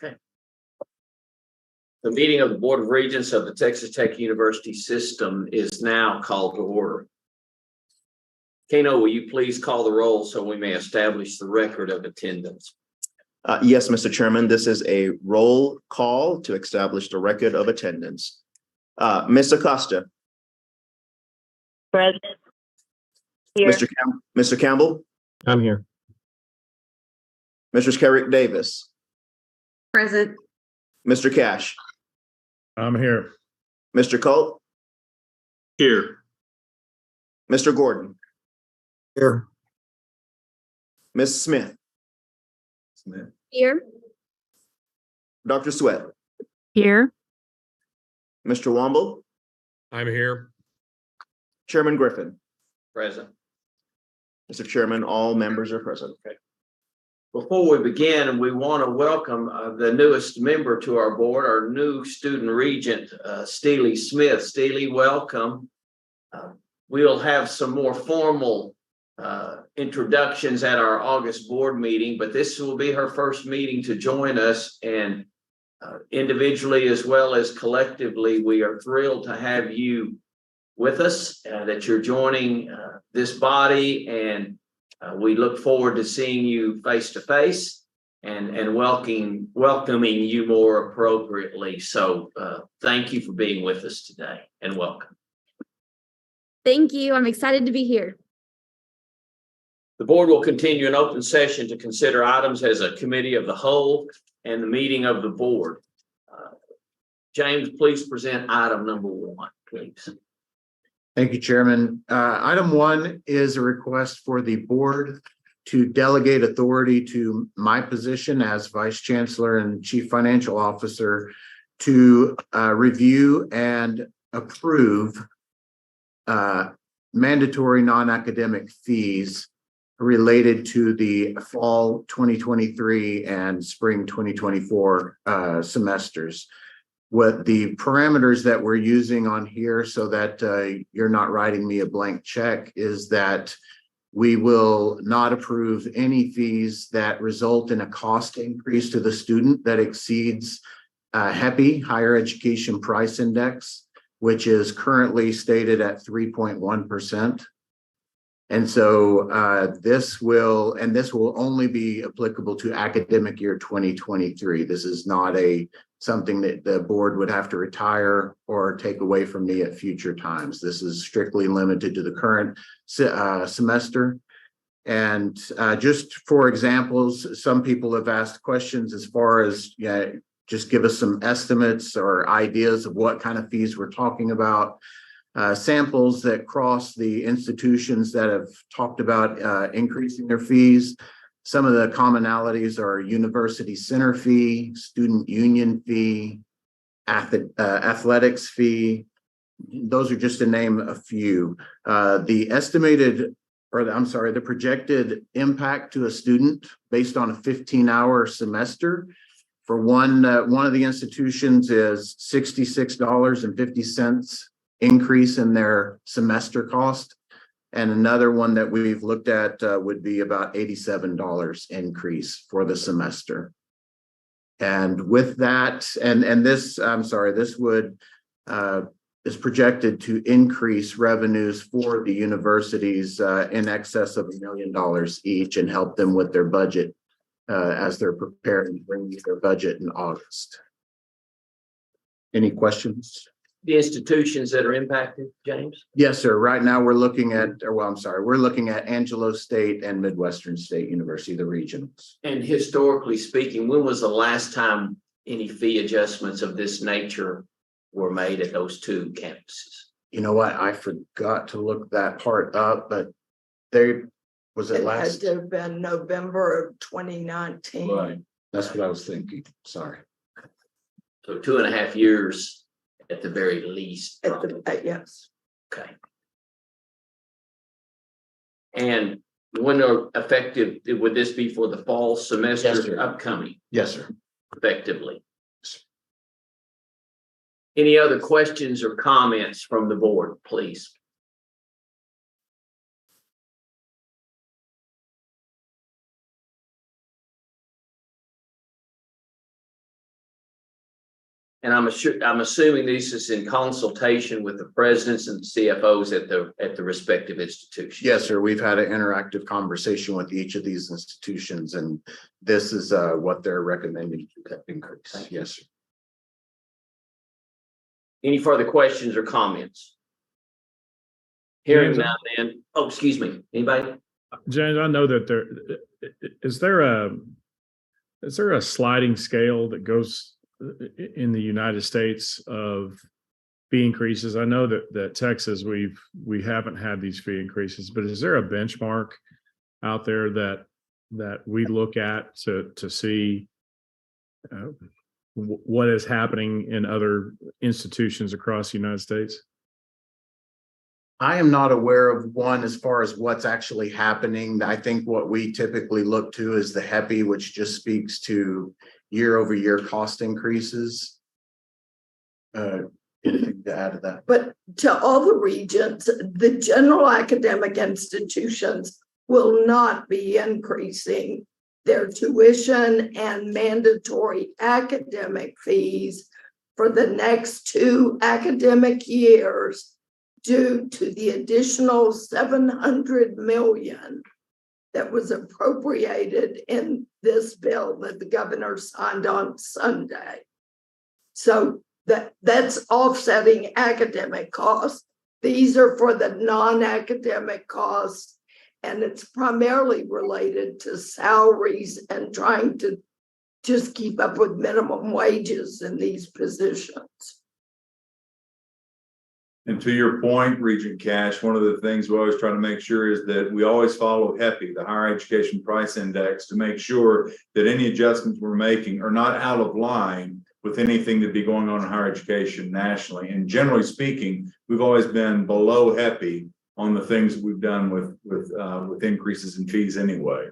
Okay. The meeting of the Board of Regents of the Texas Tech University System is now called to order. Kano, will you please call the roll so we may establish the record of attendance? Yes, Mr. Chairman, this is a roll call to establish the record of attendance. Ms. Acosta. Present. Here. Mr. Campbell. I'm here. Mrs. Carrick Davis. Present. Mr. Cash. I'm here. Mr. Colt. Here. Mr. Gordon. Here. Ms. Smith. Here. Dr. Sweat. Here. Mr. Womble. I'm here. Chairman Griffin. Present. Mr. Chairman, all members are present. Okay. Before we begin, we want to welcome the newest member to our board, our new student regent, Steely Smith. Steely, welcome. We'll have some more formal introductions at our August board meeting, but this will be her first meeting to join us, and individually as well as collectively, we are thrilled to have you with us, that you're joining this body, and we look forward to seeing you face to face and welcoming you more appropriately. So thank you for being with us today, and welcome. Thank you. I'm excited to be here. The board will continue an open session to consider items as a committee of the whole and the meeting of the board. James, please present item number 1, please. Thank you, Chairman. Item 1 is a request for the board to delegate authority to my position as Vice Chancellor and Chief Financial Officer to review and approve mandatory non-academic fees related to the fall 2023 and spring 2024 semesters. What the parameters that we're using on here, so that you're not writing me a blank check, is that we will not approve any fees that result in a cost increase to the student that exceeds HEPI, Higher Education Price Index, which is currently stated at 3.1%. And so this will only be applicable to academic year 2023. This is not something that the board would have to retire or take away from me at future times. This is strictly limited to the current semester. And just for examples, some people have asked questions as far as, just give us some estimates or ideas of what kind of fees we're talking about. Samples that cross the institutions that have talked about increasing their fees. Some of the commonalities are university center fee, student union fee, athletics fee. Those are just to name a few. The projected impact to a student based on a 15-hour semester for one of the institutions is $66.50 increase in their semester cost. And another one that we've looked at would be about $87 increase for the semester. And with that, this would is projected to increase revenues for the universities in excess of $1 million each, and help them with their budget as they're preparing to bring their budget in August. Any questions? The institutions that are impacted, James? Yes, sir. Right now we're looking at, we're looking at Angelo State and Midwestern State University, the Regents. And historically speaking, when was the last time any fee adjustments of this nature were made at those two campuses? You know what? I forgot to look that part up, but it had to have been November of 2019. Right. That's what I was thinking. Sorry. So 2.5 years at the very least. Yes. Okay. And when are effective, would this be for the fall semester? Yes, sir. Upcoming? Yes, sir. Effectively. Any other questions or comments from the board, please? And I'm assuming this is in consultation with the presidents and CFOs at the respective institutions. Yes, sir. We've had an interactive conversation with each of these institutions, and this is what they're recommending to increase. Yes, sir. Any further questions or comments? Hearing James, none, then, oh, excuse me, anybody? James, I know that is there a sliding scale that goes in the United States of fee increases? I know that Texas, we haven't had these fee increases, but is there a benchmark out there that we look at to see what is happening in other institutions across the United States? I am not aware of one as far as what's actually happening. I think what we typically look to is the HEPI, which just speaks to year-over-year cost increases. Anything to add to that? But to all the regents, the general academic institutions will not be increasing their tuition and mandatory academic fees for the next 2 academic years due to the additional $700 million that was appropriated in this bill that the governor signed on Sunday. So that's offsetting academic costs. These are for the non-academic costs, and it's primarily related to salaries and trying to just keep up with minimum wages in these positions. And to your point, Regent Cash, one of the things we always try to make sure is that we always follow HEPI, the Higher Education Price Index, to make sure that any adjustments we're making are not out of line with anything that be going on in higher education nationally. And generally speaking, we've always been below HEPI on the things that we've done with increases in fees anyway.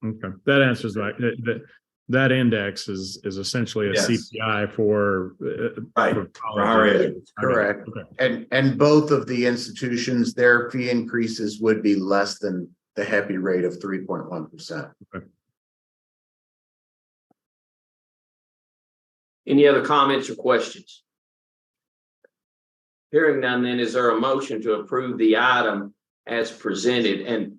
Okay, that answers that index is essentially a Yes. CPI for Right. for For higher ed. Correct. Okay. And both of the institutions, their fee increases would be less than the HEPI rate of 3.1%. Any other comments or questions? Hearing none, then is there a motion to approve the item as presented? And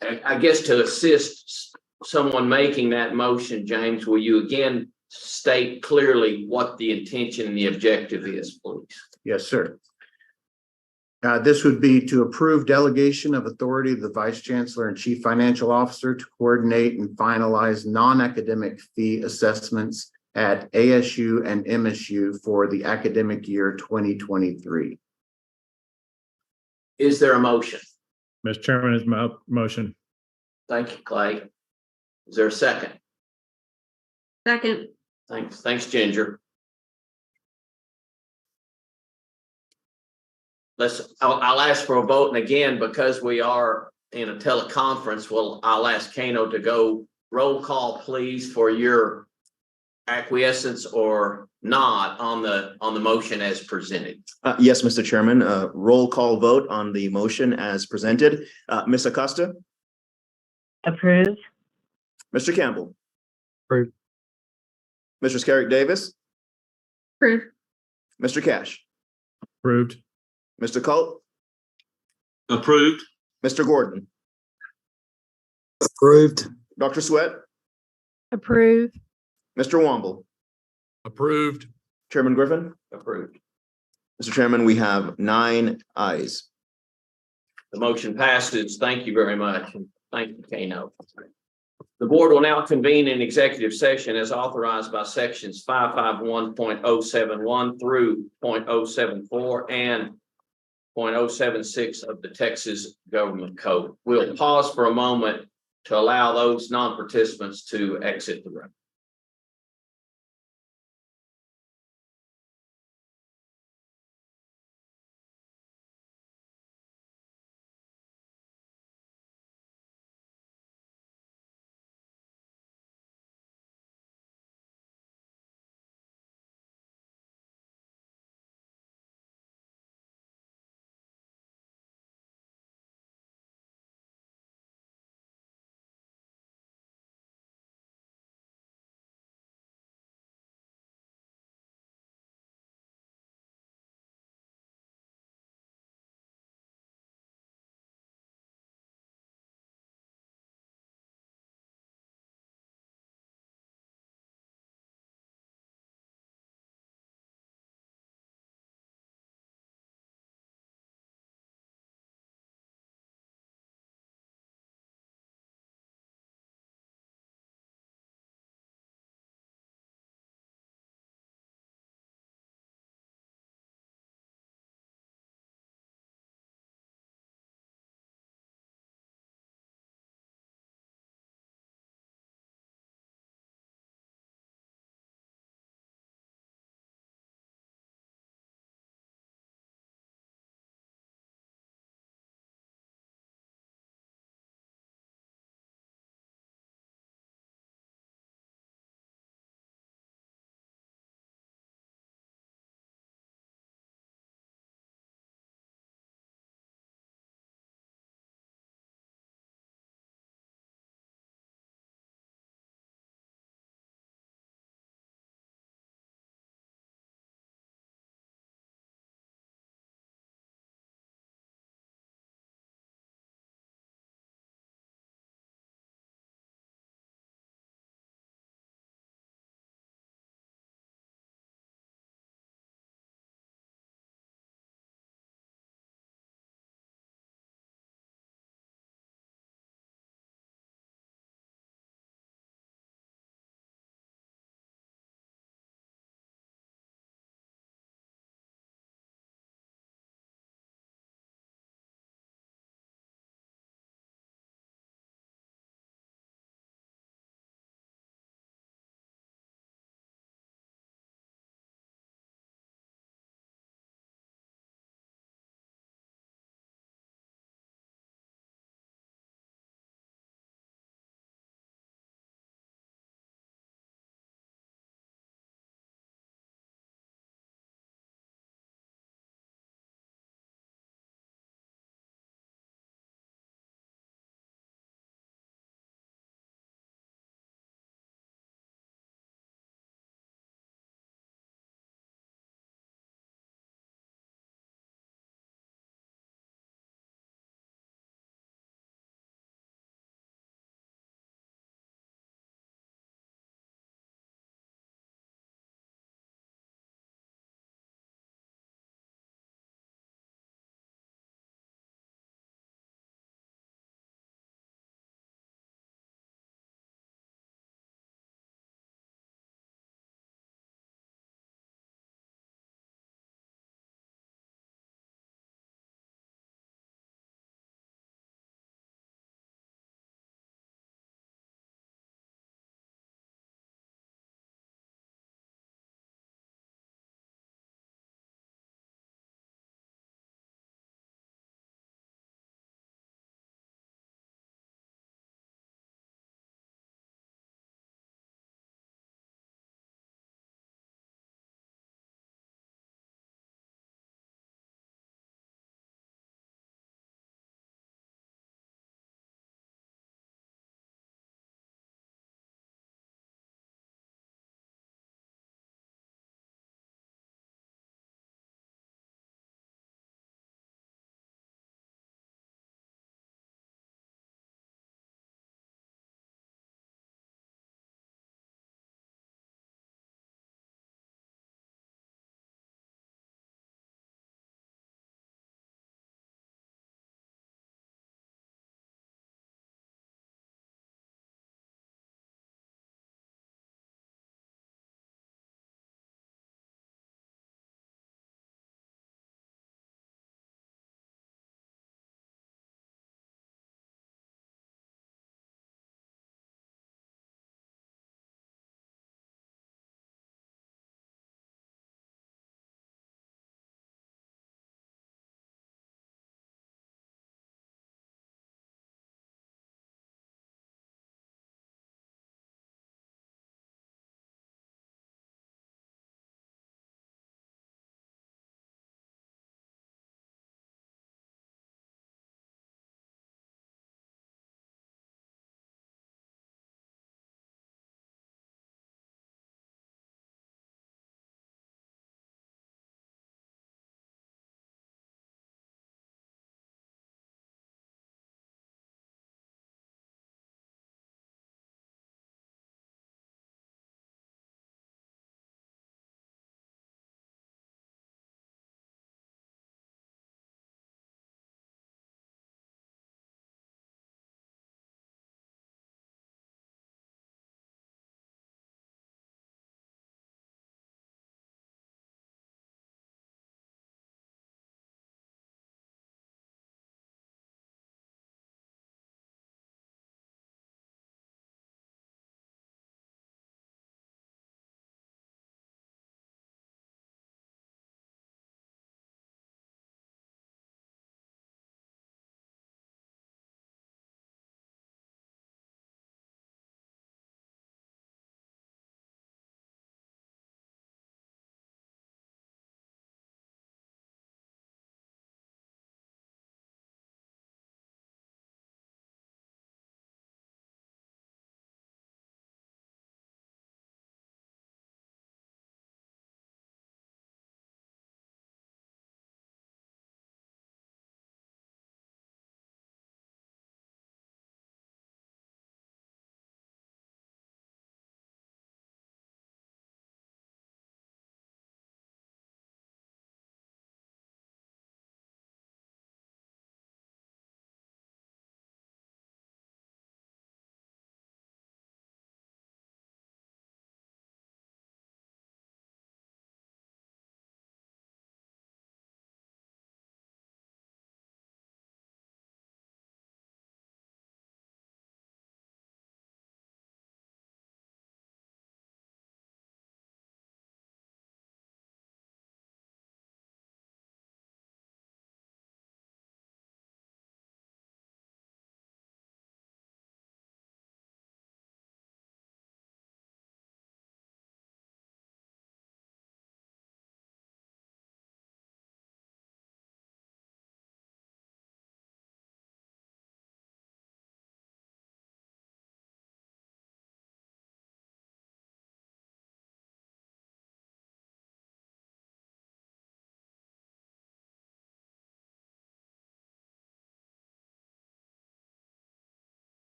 I guess to assist someone making that motion, James, will you again state clearly what the intention and the objective is, please? Yes, sir. This would be to approve delegation of authority of the Vice Chancellor and Chief Financial Officer to coordinate and finalize non-academic fee assessments at ASU and MSU for the academic year 2023. Is there a motion? Mr. Chairman, is my motion. Thank you, Clay. Is there a second? Second. Thanks, Ginger. I'll ask for a vote, and again, because we are in a teleconference, I'll ask Kano to go roll call, please, for your acquiescence or not on the motion as presented. Yes, Mr. Chairman, roll call vote on the motion as presented. Ms. Acosta? Approve. Mr. Campbell? Approved. Mr. Scarrick Davis? Approve. Mr. Cash? Approved. Mr. Colt? Approved. Mr. Gordon? Approved. Dr. Sweat? Approve. Mr. Womble? Approved. Chairman Griffin? Approved. Mr. Chairman, we have 9 ayes. The motion passes. Thank you very much. And thank you, Kano. The board will now convene an executive session as authorized by sections 551.071 through 0.074 and 0.076 of the Texas Government Code. We'll pause for a moment to allow those non-participants to exit the room.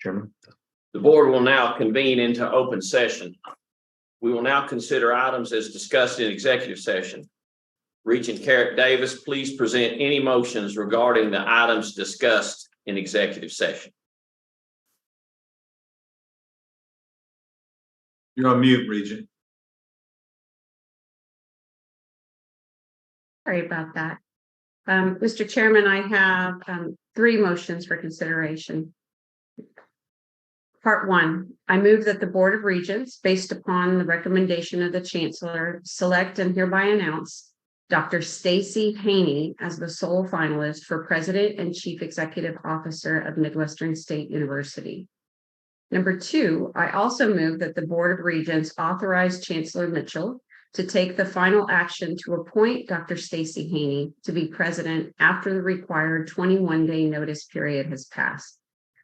Chairman. The board will now convene into open session. We will now consider items as discussed in executive session. Regent Carrick Davis, please present any motions regarding the items discussed in executive session. You're on mute, Regent. Sorry about that. Mr. Chairman, I have three motions for consideration. Part one, I move that the Board of Regents, based upon the recommendation of the Chancellor, select and hereby announce Dr. Stacy Haney as the sole finalist for President and Chief Executive Officer of Midwestern State University. Number two, I also move that the Board of Regents authorize Chancellor Mitchell to take the final action to appoint Dr. Stacy Haney to be president after the required 21-day notice period has passed.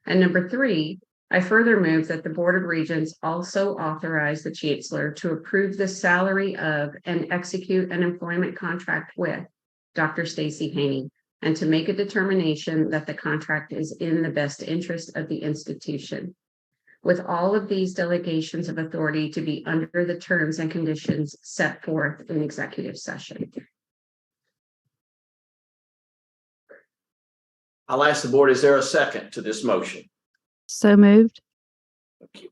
And number three, I further move that the Board of Regents also authorize the Chancellor to approve the salary of and execute an employment contract with Dr. Stacy Haney, and to make a determination that the contract is in the best interest of the institution, with all of these delegations of authority to be under the terms and conditions set forth in executive session. I'll ask the board, is there a second to this motion? So moved. Thank you.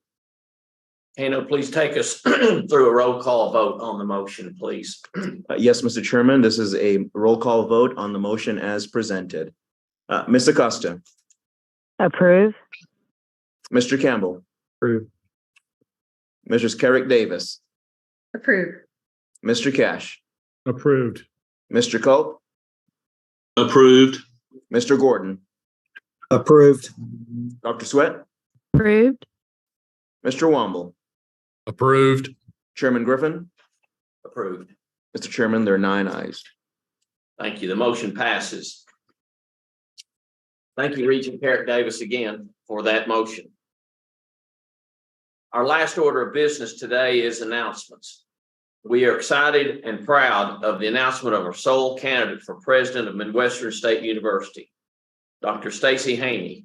Hannah, please take us through a roll call vote on the motion, please. Yes, Mr. Chairman, this is a roll call vote on the motion as presented. Ms. Acosta. Approve. Mr. Campbell. Approve. Mrs. Carrick Davis. Approve. Mr. Cash. Approved. Mr. Culp. Approved. Mr. Gordon. Approved. Dr. Sweat. Approved. Mr. Womble. Approved. Chairman Griffin. Approved. Mr. Chairman, there are 9 ayes. Thank you. The motion passes. Thank you, Regent Carrick Davis, again for that motion. Our last order of business today is announcements. We are excited and proud of the announcement of our sole candidate for president of Midwestern State University, Dr. Stacy Haney,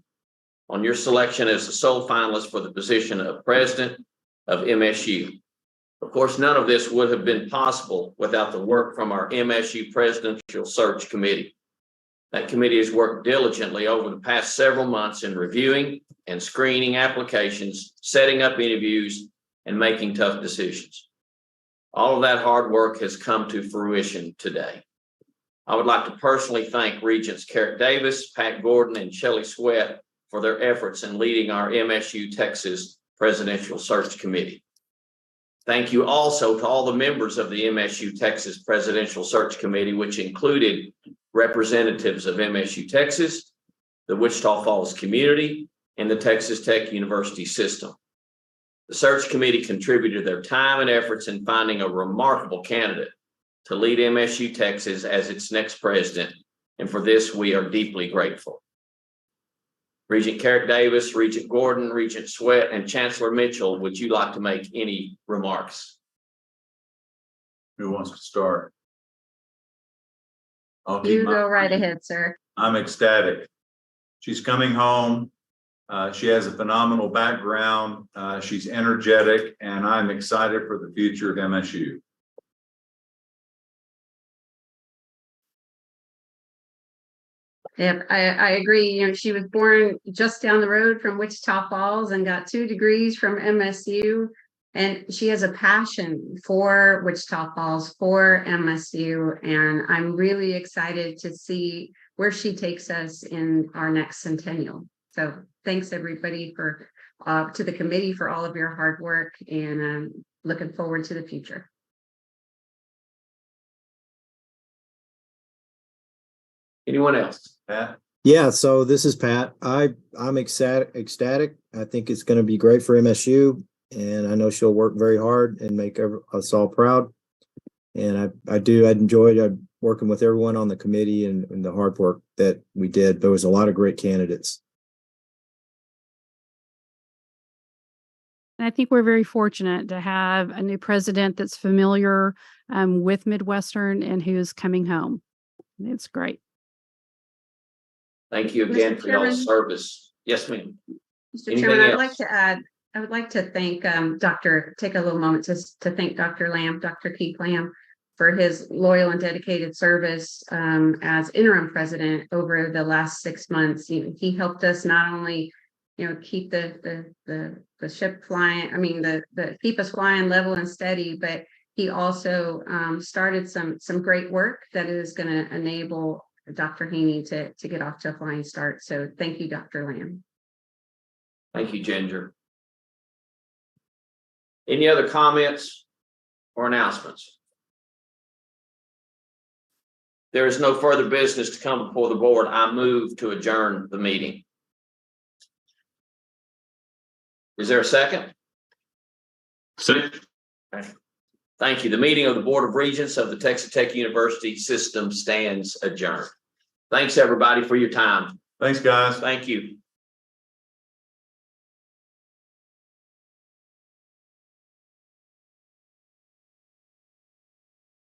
on your selection as the sole finalist for the position of president of MSU. Of course, none of this would have been possible without the work from our MSU Presidential Search Committee. That committee has worked diligently over the past several months in reviewing and screening applications, setting up interviews, and making tough decisions. All of that hard work has come to fruition today. I would like to personally thank Regents Carrick Davis, Pat Gordon, and Shelley Sweat for their efforts in leading our MSU Texas Presidential Search Committee. Thank you also to all the members of the MSU Texas Presidential Search Committee, which included representatives of MSU Texas, the Wichita Falls community, and the Texas Tech University system. The search committee contributed their time and efforts in finding a remarkable candidate to lead MSU Texas as its next president, and for this we are deeply grateful. Regent Carrick Davis, Regent Gordon, Regent Sweat, and Chancellor Mitchell, would you like to make any remarks? Who wants to start? You go right ahead, sir. I'm ecstatic. She's coming home. She has a phenomenal background. She's energetic, and I'm excited for the future of MSU. Yep, I agree. You know, she was born just down the road from Wichita Falls and got 2 degrees from MSU. And she has a passion for Wichita Falls, for MSU. And I'm really excited to see where she takes us in our next centennial. So thanks everybody for to the committee for all of your hard work, and looking forward to the future. Anyone else? Pat? Yeah, so this is Pat. I'm ecstatic. I think it's going to be great for MSU, and I know she'll work very hard and make us all proud. And I enjoyed working with everyone on the committee and the hard work that we did. There was a lot of great candidates. And I think we're very fortunate to have a new president that's familiar with Midwestern and who's coming home. It's great. Thank you again Mr. for your Chairman. service. Yes, ma'am. Mr. Anything Chairman, I'd else? like to add, I would like to thank take a little moment to thank Dr. Lamb, Dr. Keith Lamb, for his loyal and dedicated service as interim president over the last 6 months. He helped us not only, keep the ship flying, the keep us flying level and steady, but he also started some great work that is going to enable Dr. Haney to get off to a flying start. So thank you, Dr. Lamb. Thank you, Ginger. Any other comments or announcements? There is no further business to come before the board. I move to adjourn the meeting. Is there a second? Second. Okay. Thank you. The meeting of the Board of Regents of the Texas Tech University System stands adjourned. Thanks, everybody, for your time. Thanks, guys. Thank you.